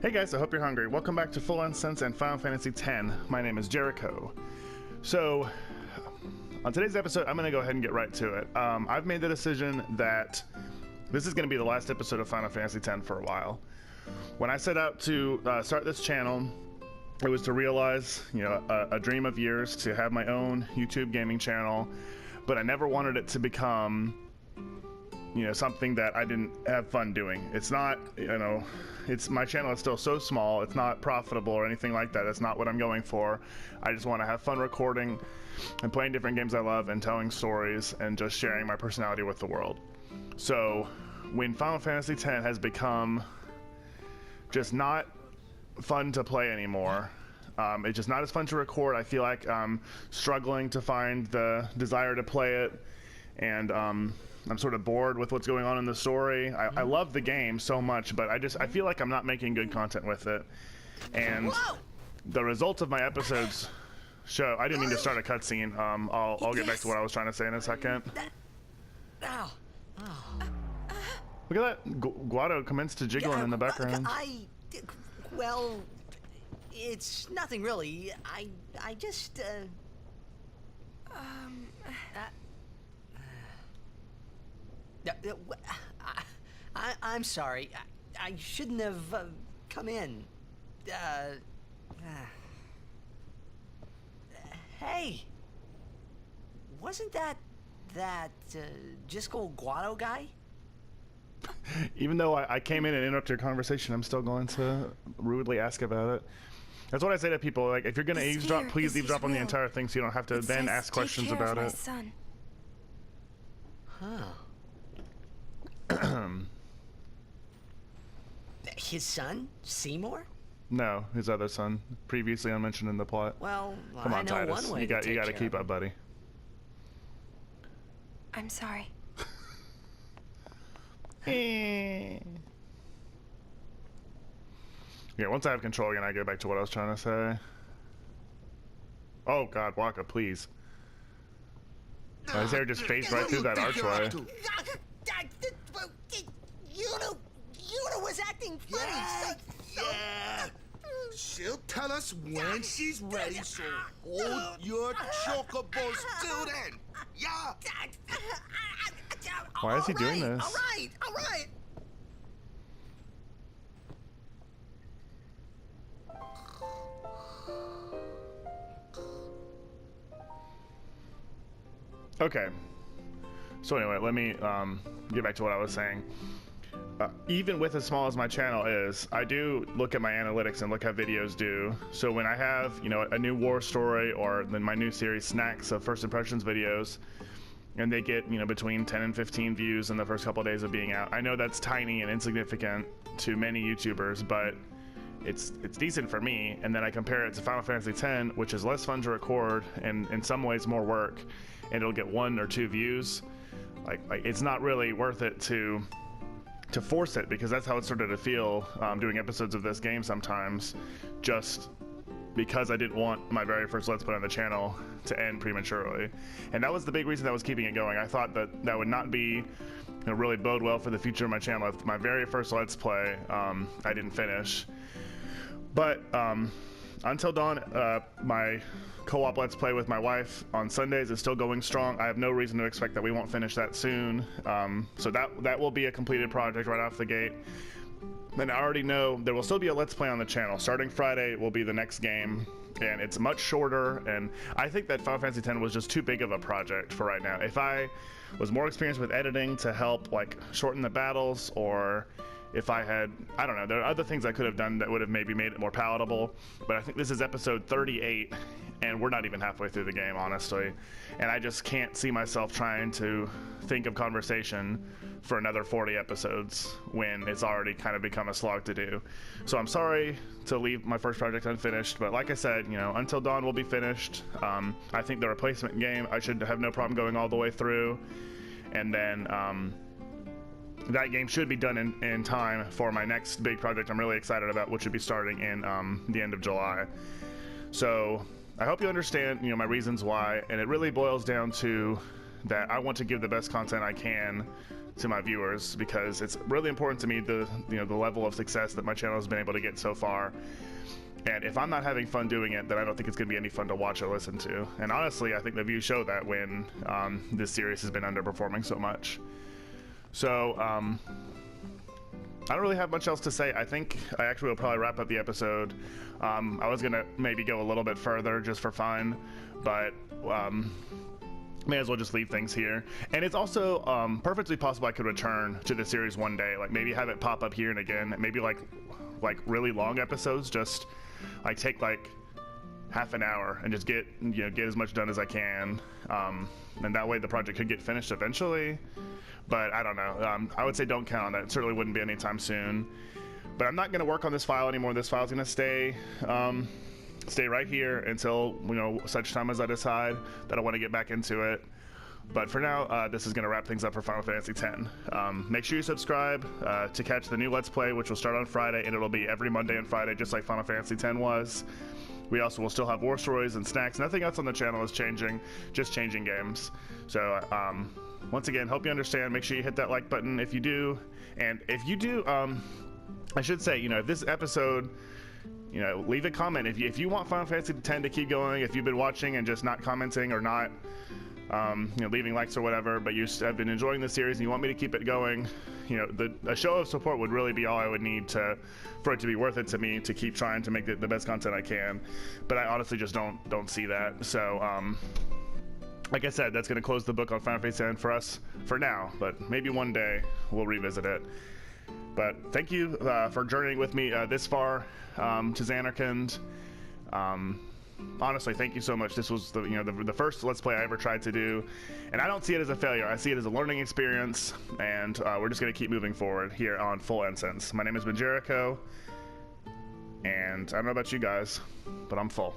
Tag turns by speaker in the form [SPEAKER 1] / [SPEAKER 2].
[SPEAKER 1] Hey guys, I hope you're hungry. Welcome back to Full Instance and Final Fantasy X. My name is Jericho. So, on today's episode, I'm going to go ahead and get right to it. I've made the decision that this is going to be the last episode of Final Fantasy X for a while. When I set out to start this channel, it was to realize, a dream of years to have my own YouTube gaming channel, but I never wanted it to become something that I didn't have fun doing. It's not, my channel is still so small, it's not profitable or anything like that. That's not what I'm going for. I just want to have fun recording and playing different games I love and telling stories and just sharing my personality with the world. So when Final Fantasy X has become just not fun to play anymore, it's just not as fun to record. I feel like I'm struggling to find the desire to play it, and I'm sort of bored with what's going on in the story. I love the game so much, but I feel like I'm not making good content with it. And the results of my episodes show. I didn't mean to start a cutscene. I'll get back to what I was trying to say in a second. Look at that. Guado commenced to jiggling in the background.
[SPEAKER 2] Well, it's nothing really. I just, I'm sorry. I shouldn't have come in. Hey, wasn't that Jisco Guado guy?
[SPEAKER 1] Even though I came in and interrupted your conversation, I'm still going to rudely ask about it. That's what I say to people. Like, if you're going to eavesdrop, please eavesdrop on the entire thing so you don't have to then ask questions about it.
[SPEAKER 3] Son.
[SPEAKER 2] Huh. His son, Seymour?
[SPEAKER 1] No, his other son, previously unmentioned in the plot.
[SPEAKER 2] Well,
[SPEAKER 1] come on,
[SPEAKER 2] I know
[SPEAKER 1] Titus.
[SPEAKER 2] one way
[SPEAKER 1] You got to keep up, buddy.
[SPEAKER 3] I'm sorry.
[SPEAKER 1] Yeah, once I have control again, I go back to what I was trying to say. Oh God, Waka, please. His hair just phased right through that archway.
[SPEAKER 2] Yuna was acting funny.
[SPEAKER 4] Yeah. She'll tell us when she's ready, so hold your chocobos till then. Yeah.
[SPEAKER 1] Why is he doing this?
[SPEAKER 2] All right.
[SPEAKER 1] Okay. So anyway, let me get back to what I was saying. Even with as small as my channel is, I do look at my analytics and look how videos do. So when I have, a new war story or then my new series Snacks of First Impressions videos, and they get, between 10 and 15 views in the first couple of days of being out. I know that's tiny and insignificant to many YouTubers, but it's decent for me. And then I compare it to Final Fantasy X, which is less fun to record and in some ways more work, and it'll get 1 or 2 views. Like it's not really worth it to force it, because that's how it started to feel doing episodes of this game sometimes, just because I didn't want my very first Let's Play on the channel to end prematurely. And that was the big reason that was keeping it going. I thought that would not be really bode well for the future of my channel if my very first Let's Play I didn't finish. But Until Dawn, my co-op Let's Play with my wife on Sundays is still going strong. I have no reason to expect that we won't finish that soon. So that will be a completed project right off the gate. And I already know there will still be a Let's Play on the channel. Starting Friday will be the next game, and it's much shorter, and I think that Final Fantasy X was just too big of a project for right now. If I was more experienced with editing to help shorten the battles, or if I had, I don't know, there are other things I could have done that would have maybe made it more palatable, but I think this is episode 38, and we're not even halfway through the game, honestly, and I just can't see myself trying to think of conversation for another 40 episodes when it's already kind of become a slog to do. So I'm sorry to leave my first project unfinished, but like I said, Until Dawn will be finished. I think the replacement game, I should have no problem going all the way through, and then that game should be done in time for my next big project I'm really excited about, which should be starting in the end of July. So I hope you understand, my reasons why, and it really boils down to that I want to give the best content I can to my viewers, because it's really important to me the level of success that my channel has been able to get so far. And if I'm not having fun doing it, then I don't think it's going to be any fun to watch or listen to. And honestly, I think the views show that when this series has been underperforming so much. So I don't really have much else to say. I think I actually will probably wrap up the episode. I was going to maybe go a little bit further just for fun, but may as well just leave things here. And it's also perfectly possible I could return to the series one day, like maybe have it pop up here and again, maybe like really long episodes, just like take like half an hour and just get as much done as I can, and that way the project could get finished eventually. But I don't know. I would say don't count on that. It certainly wouldn't be anytime soon. But I'm not going to work on this file anymore. This file's going to stay right here until such time as I decide that I want to get back into it. But for now, this is going to wrap things up for Final Fantasy X. Make sure you subscribe to catch the new Let's Play, which will start on Friday, and it'll be every Monday and Friday, just like Final Fantasy X was. We also will still have war stories and snacks. Nothing else on the channel is changing, just changing games. So once again, hope you understand. Make sure you hit that like button if you do. And if you do, I should say, if this episode, leave a comment. If you want Final Fantasy X to keep going, if you've been watching and just not commenting or not leaving likes or whatever, but you have been enjoying the series and you want me to keep it going, a show of support would really be all I would need for it to be worth it to me to keep trying to make the best content I can. But I honestly just don't see that. So like I said, that's going to close the book on Final Fantasy X for us for now, but maybe one day we'll revisit it. But thank you for journeying with me this far to Zanarkand. Honestly, thank you so much. This was the first Let's Play I ever tried to do, and I don't see it as a failure. I see it as a learning experience, and we're just going to keep moving forward here on Full Ensigns. My name has been Jericho, and I don't know about you guys, but I'm full.